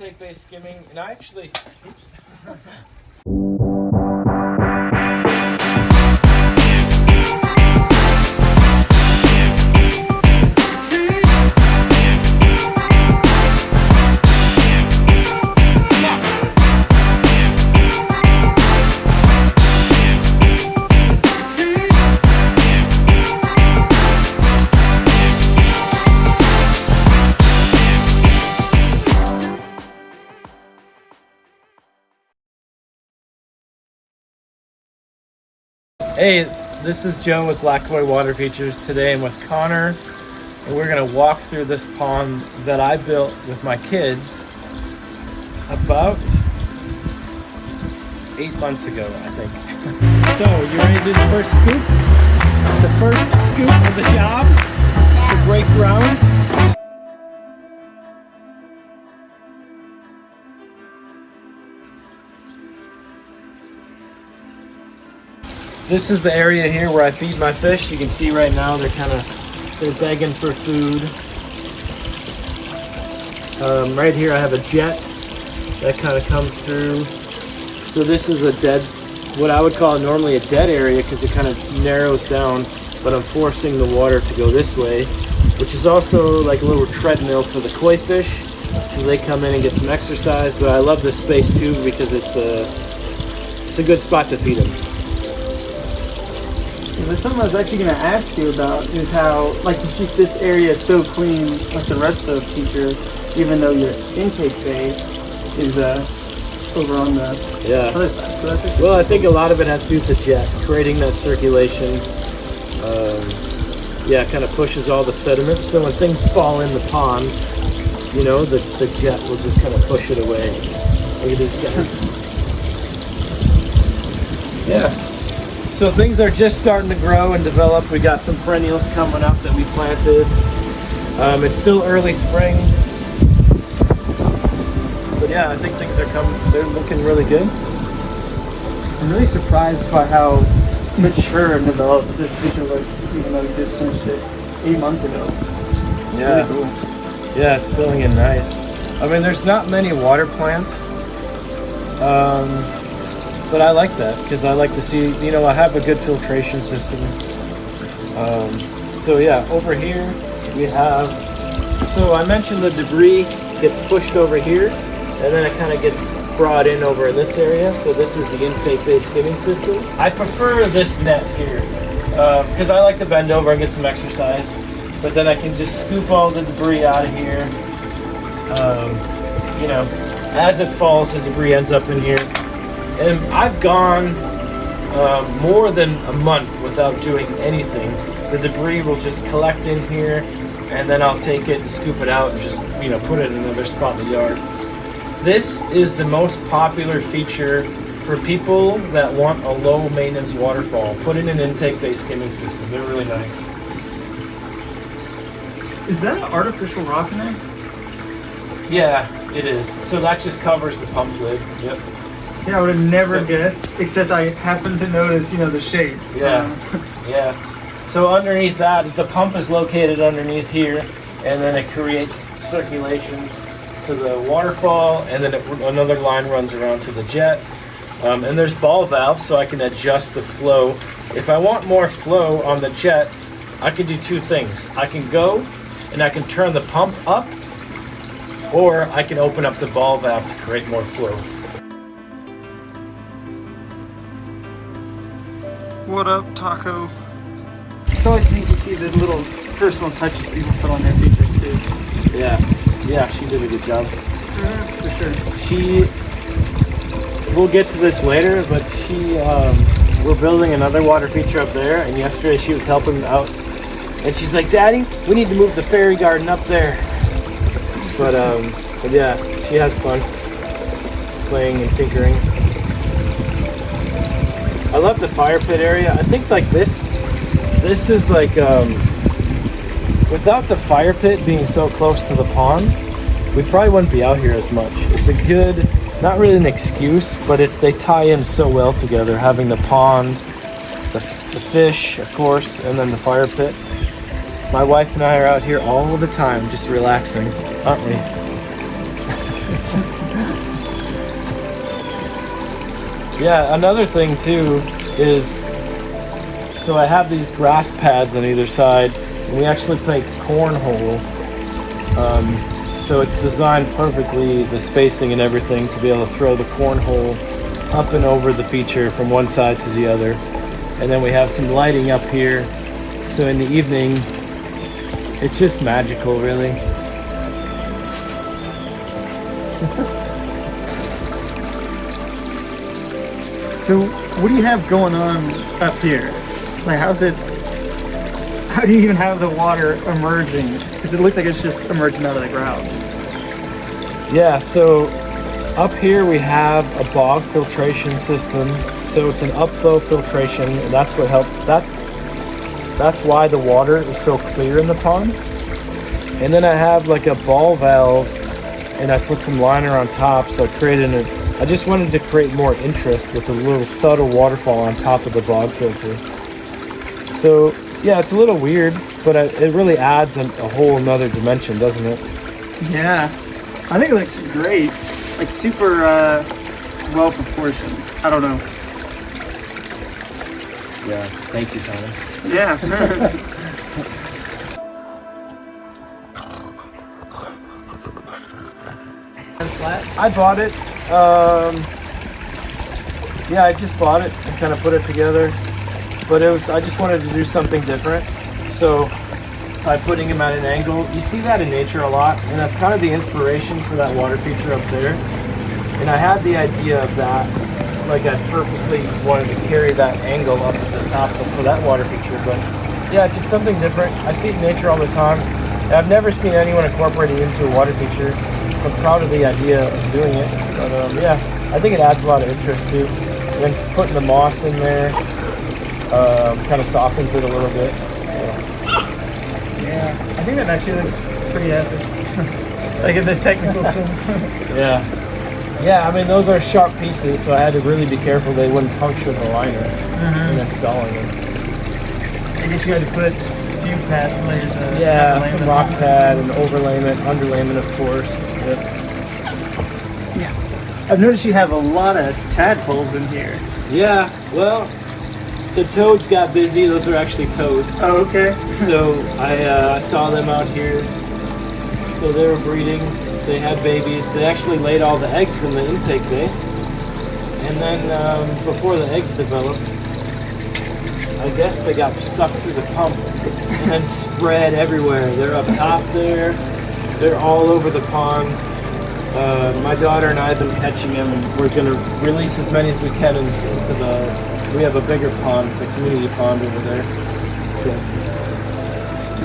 Intake-based skimming, and I actually, oops. Hey, this is Joe with Black Boy Water Features. Today I'm with Connor, and we're going to walk through this pond that I built with my kids about 8 months ago, I think. So, you ready to do the first scoop? The first scoop of the job to break ground. This is the area here where I feed my fish. You can see right now they're begging for food. Right here I have a jet that kind of comes through. So this is a dead, what I would call normally a dead area because it kind of narrows down, but I'm forcing the water to go this way, which is also like a little treadmill for the koi fish. So they come in and get some exercise, but I love this space too because it's a good spot to feed them. But something I was actually going to ask you about is how, like, you keep this area so clean like the rest of the feature, even though your intake bay is over on the other side. So that's well, I think a lot of it has to do with the jet, creating that circulation. It kind of pushes all the sediment. So when things fall in the pond, you know, the jet will just kind of push it away. Look at these guys. Yeah. So things are just starting to grow and develop. We got some perennials coming up that we planted. It's still early spring. But yeah, I think things are coming. They're looking really good. I'm really surprised by how mature and developed this feature looks, even though we just finished it 8 months ago. Yeah. Really cool. Yeah, it's filling in nice. I mean, there's not many water plants. But I like that because I like to see, you know, I have a good filtration system. So yeah, over here we have, so I mentioned the debris gets pushed over here and then it kind of gets brought in over in this area. So this is the intake-based skimming system. I prefer this net here because I like to bend over and get some exercise, but then I can just scoop all the debris out of here. You know, as it falls, the debris ends up in here. And I've gone more than a month without doing anything. The debris will just collect in here, and then I'll take it and scoop it out and just, you know, put it in another spot in the yard. This is the most popular feature for people that want a low maintenance waterfall. Put in an intake-based skimming system. They're really nice. Is that an artificial rock in there? Yeah, it is. So that just covers the pump lid. Yep. Yeah, I would have never guessed, except I happened to notice, you know, the shape. Yeah, yeah. So underneath that, the pump is located underneath here, and then it creates circulation to the waterfall, and then another line runs around to the jet. And there's ball valves, so I can adjust the flow. If I want more flow on the jet, I can do two things. I can go, and I can turn the pump up, or I can open up the ball valve to create more flow. What up, Taco? It's always neat to see the little personal touches people put on their features too. Yeah, she did a good job. For sure. We'll get to this later, but we're building another water feature up there, and yesterday she was helping out, and she's like, "Daddy, we need to move the fairy garden up there." But yeah, she has fun playing and tinkering. I love the fire pit area. I think like this is like, without the fire pit being so close to the pond, we probably wouldn't be out here as much. It's a good, not really an excuse, but they tie in so well together, having the pond, the fish, of course, and then the fire pit. My wife and I are out here all the time, just relaxing, aren't we? Yeah, another thing too is, so I have these grass pads on either side, and we actually play cornhole. So it's designed perfectly, the spacing and everything, to be able to throw the cornhole up and over the feature from one side to the other. And then we have some lighting up here, so in the evening, it's just magical, really. So, what do you have going on up here? Like, how do you even have the water emerging? Because it looks like it's just emerging out of the ground. Yeah, so up here we have a bog filtration system. So it's an upflow filtration, and that's what helps. That's why the water is so clear in the pond. And then I have like a ball valve, and I put some liner on top, so I just wanted to create more interest with a little subtle waterfall on top of the bog filter. So yeah, it's a little weird, but it really adds a whole another dimension, doesn't it? Yeah, I think it looks great. Like super well proportioned. I don't know. Yeah, thank you, Simon. Yeah. I bought it. Yeah, I just bought it and kind of put it together. But I just wanted to do something different. So by putting him at an angle, you see that in nature a lot, and that's kind of the inspiration for that water feature up there. And I had the idea of that, like I purposely wanted to carry that angle up to the top for that water feature. But yeah, just something different. I see it in nature all the time. And I've never seen anyone incorporating it into a water feature. So I'm proud of the idea of doing it. But yeah, I think it adds a lot of interest too. And then putting the moss in there kind of softens it a little bit. So. Yeah, I think that actually looks pretty epic. Like in the technical sense. Yeah, I mean, those are sharp pieces, so I had to really be careful they wouldn't puncture the liner and installing them. I guess you had to put a few pad layers of some rock pad and overlayment, underlayment, of course. Yeah. I've noticed you have a lot of tadpoles in here. Yeah, well, the toads got busy. Those are actually toads. Oh, okay. So I saw them out here. So they were breeding. They had babies. They actually laid all the eggs in the intake bay. And then before the eggs developed, I guess they got sucked through the pump and then spread everywhere. They're up top there. They're all over the pond. My daughter and I have been catching them, and we're going to release as many as we can into we have a bigger pond, the community pond over there. So.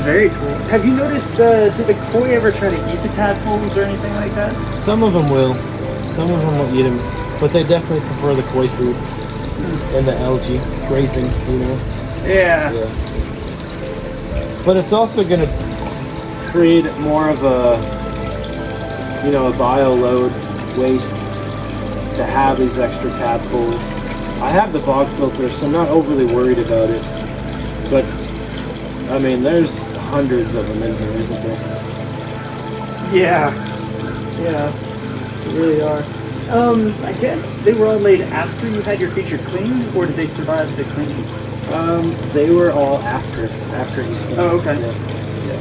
Very cool. Have you noticed, did the koi ever try to eat the tadpoles or anything like that? Some of them will. Some of them will eat them, but they definitely prefer the koi food and the algae grazing, you know. Yeah. But it's also going to create more of a bio load waste to have these extra tadpoles. I have the bog filter, so I'm not overly worried about it. But I mean, there's hundreds of them in here, isn't there? Yeah, they really are. I guess they were all laid after you had your feature cleaned, or did they survive the cleaning? They were all after he cleaned. Oh, okay. Yeah.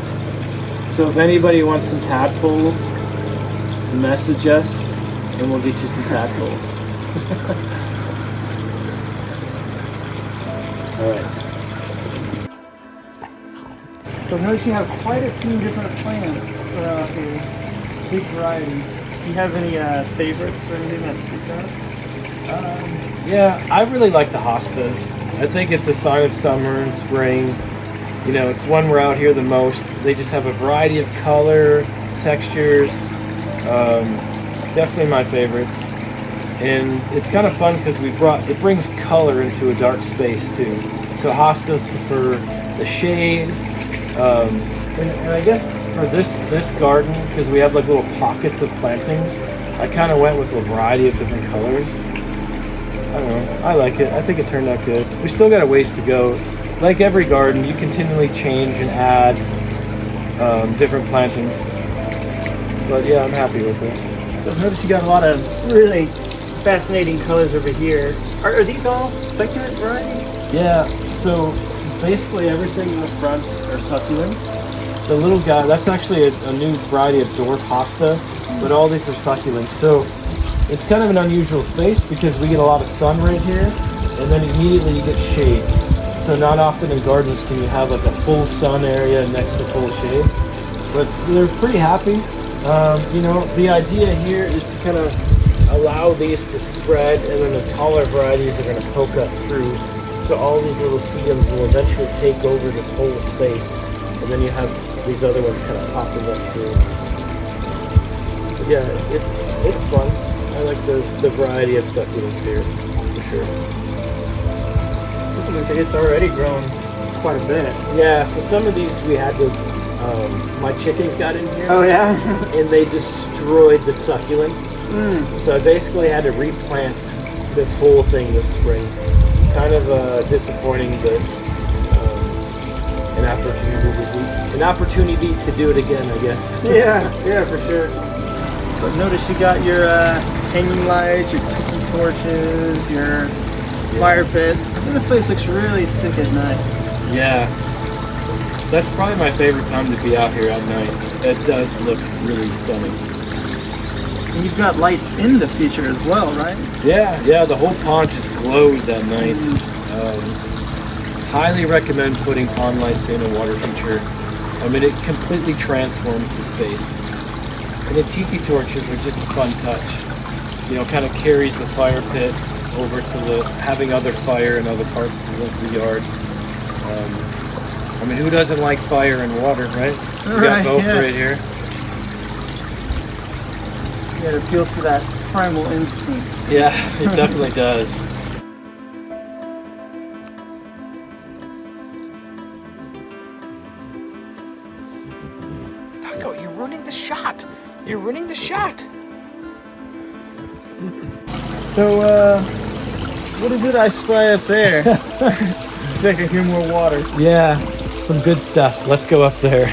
So if anybody wants some tadpoles, message us, and we'll get you some tadpoles. All right. So notice you have quite a few different plants here, big variety. Do you have any favorites or anything that stick out? Yeah, I really like the hostas. I think it's a sign of summer and spring. You know, it's one we're out here the most. They just have a variety of color, textures. Definitely my favorites. And it's kind of fun because it brings color into a dark space too. So hostas prefer the shade. And I guess for this garden, because we have like little pockets of plantings, I kind of went with a variety of different colors. I don't know. I like it. I think it turned out good. We still got a ways to go. Like every garden, you continually change and add different plantings. But yeah, I'm happy with it. So I've noticed you got a lot of really fascinating colors over here. Are these all succulent varieties? Yeah, so basically everything in the front are succulents. The little guy, that's actually a new variety of dwarf hosta, but all these are succulents. So it's kind of an unusual space because we get a lot of sun right here, and then immediately you get shade. So not often in gardens can you have like a full sun area next to full shade, but they're pretty happy. You know, the idea here is to kind of allow these to spread, and then the taller varieties are going to poke up through. So all these little sedums will eventually take over this whole space, and then you have these other ones kind of popping up through. But yeah, it's fun. I like the variety of succulents here, for sure. This one looks like it's already grown quite a bit. Yeah, so some of these we had to, my chickens got in here. Oh yeah? And they destroyed the succulents. So I basically had to replant this whole thing this spring. Kind of disappointing, but an opportunity to do it again, I guess. Yeah, for sure. So notice you got your hanging lights, your tiki torches, your fire pit. This place looks really sick at night. Yeah. That's probably my favorite time to be out here at night. It does look really stunning. And you've got lights in the feature as well, right? Yeah, the whole pond just glows at night. Highly recommend putting pond lights in a water feature. I mean, it completely transforms the space. And the tiki torches are just a fun touch. You know, kind of carries the fire pit over to having other fire in other parts of the yard. I mean, who doesn't like fire and water, right? We got both right here. Yeah, it appeals to that primal instinct. Yeah, it definitely does. Taco, you're ruining the shot. You're ruining the shot. So, what is it I spy up there? I think I hear more water. Yeah, some good stuff. Let's go up there.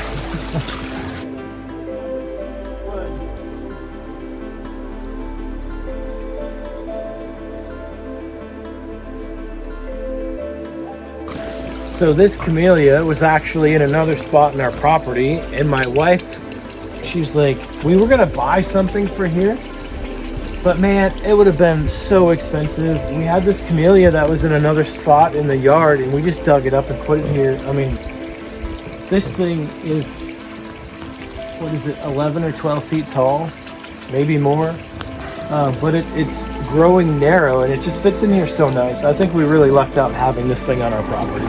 So this camellia was actually in another spot in our property, and my wife, she was like, we were gonna buy something for here, but man, it would have been so expensive. We had this camellia that was in another spot in the yard, and we just dug it up and put it here. I mean, this thing is, what is it, 11 or 12 feet tall, maybe more, but it's growing narrow, and it just fits in here so nice. I think we really lucked out having this thing on our property.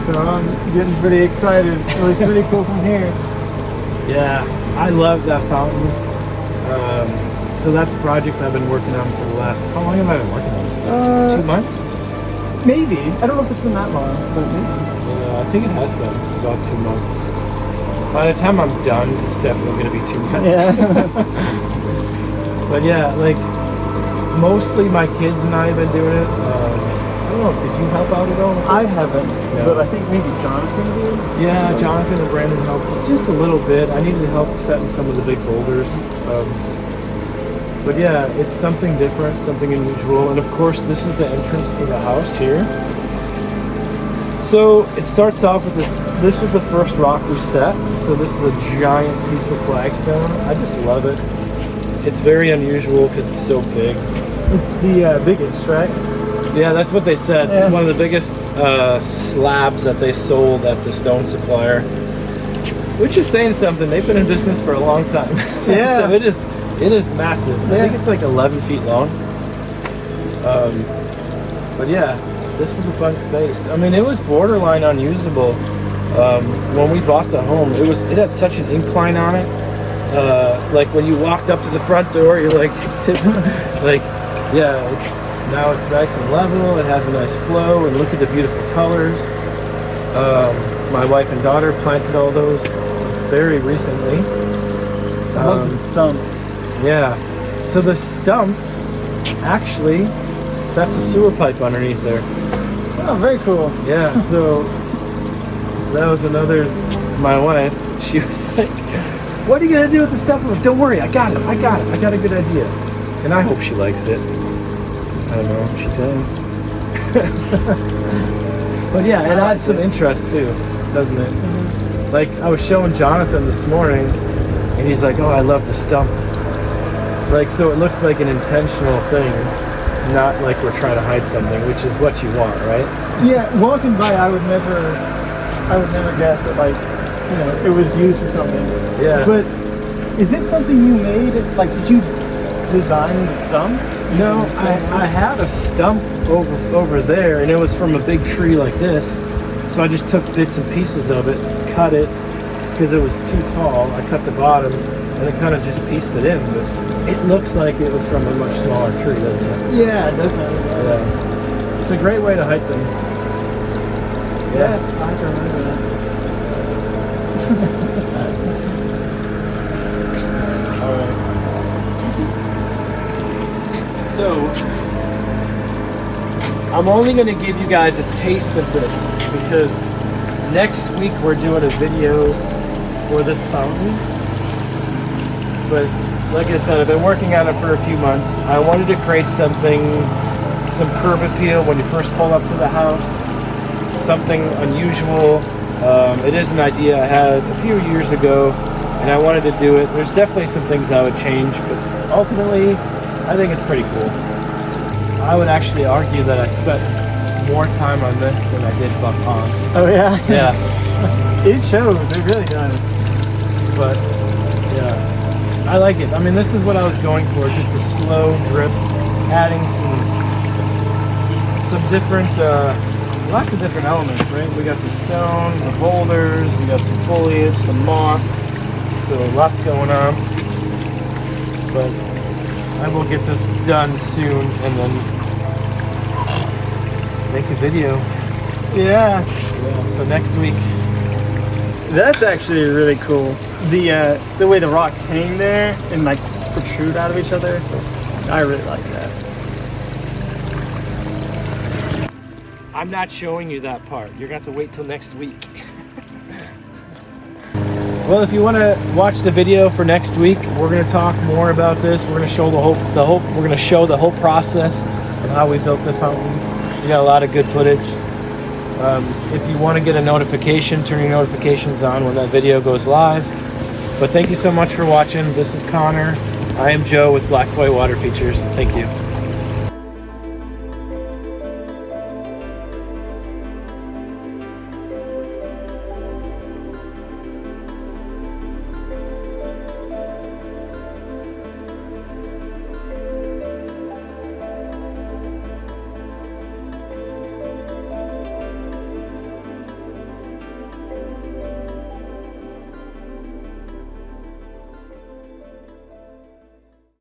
So I'm getting pretty excited. It looks pretty cool from here. Yeah, I love that fountain. So that's a project I've been working on for the last, how long have I been working on it? 2 months? Maybe. I don't know if it's been that long, but maybe. I think it has been about 2 months. By the time I'm done, it's definitely going to be 2 months. Yeah. But yeah, like, mostly my kids and I have been doing it. I don't know, did you help out at all? I haven't, but I think maybe Jonathan did. Yeah, Jonathan and Brandon helped just a little bit. I needed help setting some of the big boulders. But yeah, it's something different, something unusual. And of course, this is the entrance to the house here. So it starts off with this. This was the first rock we set. So this is a giant piece of flagstone. I just love it. It's very unusual because it's so big. It's the biggest, right? Yeah, that's what they said. Yeah. One of the biggest slabs that they sold at the stone supplier, which is saying something. They've been in business for a long time. Yeah. So it is massive. Yeah. I think it's like 11 feet long. But yeah, this is a fun space. I mean, it was borderline unusable when we bought the home. It had such an incline on it. Like when you walked up to the front door, you're like, yeah, now it's nice and level. It has a nice flow, and look at the beautiful colors. My wife and daughter planted all those very recently. I love the stump. Yeah. So the stump, actually, that's a sewer pipe underneath there. Oh, very cool. Yeah. So that was another. My wife, she was like, what are you gonna do with the stump? I'm like, don't worry, I got it. I got a good idea. And I hope she likes it. I don't know if she does. But yeah, it adds some interest too, doesn't it? Mm-hmm. Like I was showing Jonathan this morning, and he's like, "Oh, I love the stump." Like, so it looks like an intentional thing, not like we're trying to hide something, which is what you want, right? Yeah, walking by, I would never guess that, like, you know, it was used for something. Yeah. But is it something you made? Like, did you design the stump? No, I had a stump over there, and it was from a big tree like this. So I just took bits and pieces of it, cut it, because it was too tall. I cut the bottom, and then kind of just pieced it in. But it looks like it was from a much smaller tree, doesn't it? Yeah, definitely. Yeah. It's a great way to hide things. Yeah, I can remember that. Alright. So, I'm only going to give you guys a taste of this because next week we're doing a video for this fountain. But like I said, I've been working on it for a few months. I wanted to create something, some curb appeal when you first pull up to the house, something unusual. It is an idea I had a few years ago, and I wanted to do it. There's definitely some things I would change, but ultimately, I think it's pretty cool. I would actually argue that I spent more time on this than I did Buck Pond. Oh yeah? Yeah. It shows, it really does. But, yeah. I like it. I mean, this is what I was going for, just a slow drip, adding some different, lots of different elements, right? We got the stone, the boulders, we got some foliage, some moss, so lots going on. But I will get this done soon and then make a video. Yeah. Yeah, so next week. That's actually really cool. The way the rocks hang there and like protrude out of each other. I really like that. I'm not showing you that part. You're going to have to wait till next week. Well, if you want to watch the video for next week, we're going to talk more about this. We're going to show we're going to show the whole process of how we built the fountain. We got a lot of good footage. If you want to get a notification, turn your notifications on when that video goes live. But thank you so much for watching. This is Connor. I am Joe with Black White Water Features. Thank you.